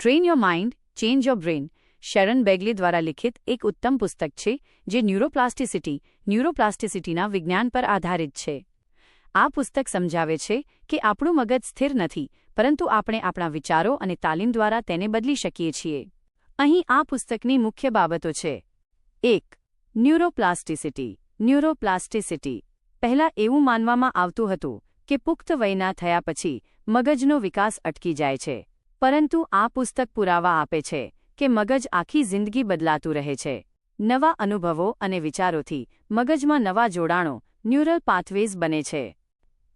Train your mind change your brain Sharon Begley દ્વારા લિખિત એક ઉત્તમ પુસ્તક છે જે ન્યુરોપ્લાસ્ટિસિટીના વિજ્ઞાન પર આધારિત છે. આ પુસ્તક સમજાવે છે કે આપણું મગજ સ્થિર નથી, પરંતુ આપણે આપણા વિચારો અને તાલીમ દ્વારા તેને બદલી શકીએ છીએ. અહીં આ પુસ્તકની મુખ્ય બાબતો છે. 1. ન્યુરોપ્લાસ્ટિસિટી. પહેલાં એવું માનવામાં આવતું હતું કે પુખ્ત વયના થયા પછી મગજનો વિકાસ અટકી જાય છે, પરંતુ આ પુસ્તક પુરાવા આપે છે કે મગજ આખી જિંદગી બદલાતું રહે છે. નવા અનુભવો અને વિચારોથી મગજમાં નવા જોડાણો ન્યુરલ પાથવેઝ બને છે.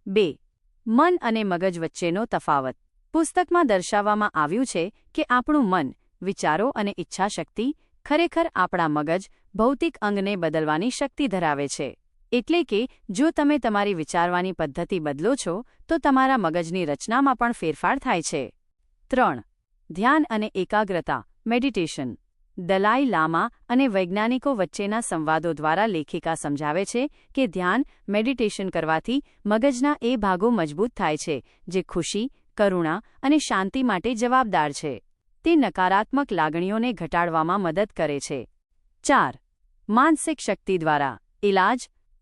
2. મન અને મગજ વચ્ચેનો તફાવત. પુસ્તકમાં દર્શાવવામાં આવ્યું છે કે આપણું મન, વિચારો અને ઈચ્છાશક્તિ ખરેખર આપણા મગજ ભૌતિક અંગને બદલવાની શક્તિ ધરાવે છે. એટલે કે જો તમે તમારી વિચારવાની પદ્ધતિ બદલો છો તો તમારા મગજની રચનામાં પણ ફેરફાર થાય છે. 3. ધ્યાન અને એકાગ્રતા મેડિટેશન. દલાઈ લામા અને વૈજ્ઞાનિકો વચ્ચેના સંવાદો દ્વારા લેખિકા સમજાવે છે કે ધ્યાન મેડિટેશન કરવાથી મગજના એ ભાગો મજબૂત થાય છે જે ખુશી, કરુણા અને શાંતિ માટે જવાબદાર છે. તે નકારાત્મક લાગણીઓને ઘટાડવામાં મદદ કરે છે. 4. માનસિક શક્તિ દ્વારા ઇલાજ.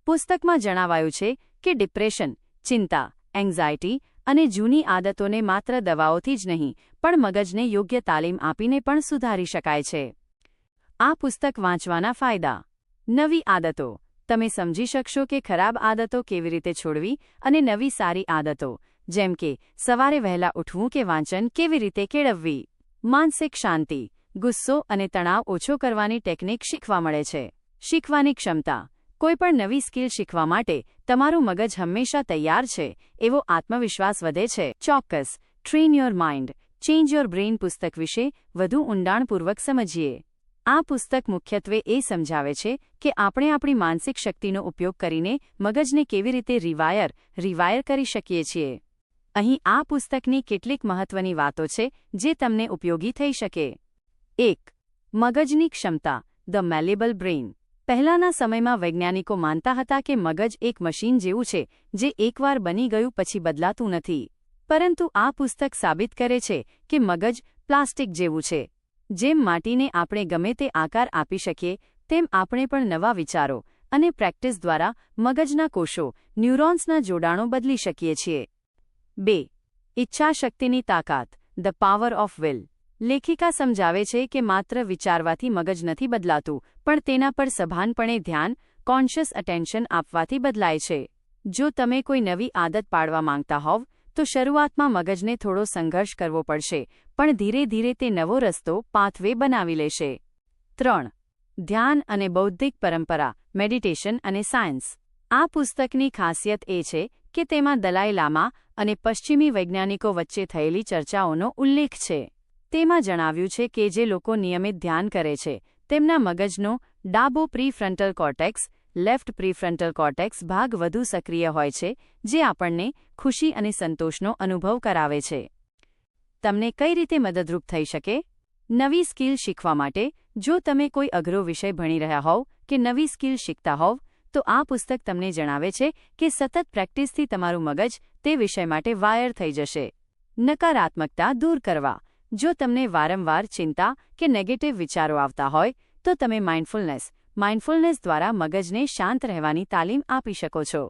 પુસ્તકમાં જણાવાયું છે કે ડિપ્રેશન, ચિંતા, એન્ઝાયટી અને જૂની આદતોને માત્ર દવાઓથી જ નહીં પણ મગજને યોગ્ય તાલીમ આપીને પણ સુધારી શકાય છે. આ પુસ્તક વાંચવાના ફાયદા. નવી આદતો. તમે સમજી શકશો કે ખરાબ આદતો કેવી રીતે છોડવી અને નવી સારી આદતો, જેમ કે સવારે વહેલા ઉઠવું કે વાંચન, કેવી રીતે કેળવવી. માનસિક શાંતિ. ગુસ્સો અને તણાવ ઓછો કરવાની ટેકનિક શીખવા મળે છે. શીખવાની ક્ષમતા. કોઈપણ નવી સ્કિલ શીખવા માટે તમારું મગજ હંમેશા તૈયાર છે એવો આત્મવિશ્વાસ વધે છે. ચોક્કસ. Train your mind change your brain પુસ્તક વિશે વધુ ઊંડાણપૂર્વક સમજીએ. આ પુસ્તક મુખ્યત્વે એ સમજાવે છે કે આપણે આપણી માનસિક શક્તિનો ઉપયોગ કરીને મગજને કેવી રીતે રિવાયર કરી શકીએ છીએ. અહીં આ પુસ્તકની કેટલીક મહત્વની વાતો છે જે તમને ઉપયોગી થઈ શકે. 1. મગજની ક્ષમતા ધ મેલેબલ બ્રેઇન. પહેલાંના સમયમાં વૈજ્ઞાનિકો માનતા હતા કે મગજ એક મશીન જેવું છે જે એકવાર બની ગયું પછી બદલાતું નથી. પરંતુ આ પુસ્તક સાબિત કરે છે કે મગજ પ્લાસ્ટિક જેવું છે. જેમ માટીને આપણે ગમે તે આકાર આપી શકીએ, તેમ આપણે પણ નવા વિચારો અને પ્રેક્ટિસ દ્વારા મગજના કોષો, ન્યુરોન્સના જોડાણો બદલી શકીએ છીએ. 2. ઈચ્છાશક્તિની તાકાત ધ પાવર ઓફ વિલ. લેખિકા સમજાવે છે કે માત્ર વિચારવાથી મગજ નથી બદલાતું, પણ તેના પર સભાનપણે ધ્યાન, કોન્શિયસ અટેન્શન આપવાથી બદલાય છે. જો તમે કોઈ નવી આદત પાડવા માંગતા હોવ તો શરૂઆતમાં મગજને થોડો સંઘર્ષ કરવો પડશે, પણ ધીરે ધીરે તે નવો રસ્તો પાથવે બનાવી લેશે. 3. ધ્યાન અને બૌદ્ધિક પરંપરા મેડિટેશન અને સાયન્સ. આ પુસ્તકની ખાસિયત એ છે કે તેમાં દલાઈ લામા અને પશ્ચિમી વૈજ્ઞાનિકો વચ્ચે થયેલી ચર્ચાઓનો ઉલ્લેખ છે. તેમાં જણાવ્યું છે કે જે લોકો નિયમિત ધ્યાન કરે છે તેમના મગજનો ડાબો prefrontal cortex, left prefrontal cortex ભાગ વધુ સક્રિય હોય છે, જે આપણને ખુશી અને સંતોષનો અનુભવ કરાવે છે. તમને કઈ રીતે મદદરૂપ થઈ શકે? નવી સ્કિલ શીખવા માટે. જો તમે કોઈ અઘરો વિષય ભણી રહ્યા હોવ કે નવી સ્કિલ શીખતા હોવ તો આ પુસ્તક તમને જણાવે છે કે સતત પ્રેક્ટિસથી તમારું મગજ તે વિષય માટે વાયર થઈ જશે. નકારાત્મકતા દૂર કરવા. જો તમને વારંવાર ચિંતા કે નેગેટિવ વિચારો આવતા હોય તો તમે માઇન્ડફુલનેસ દ્વારા મગજને શાંત રહેવાની તાલીમ આપી શકો છો.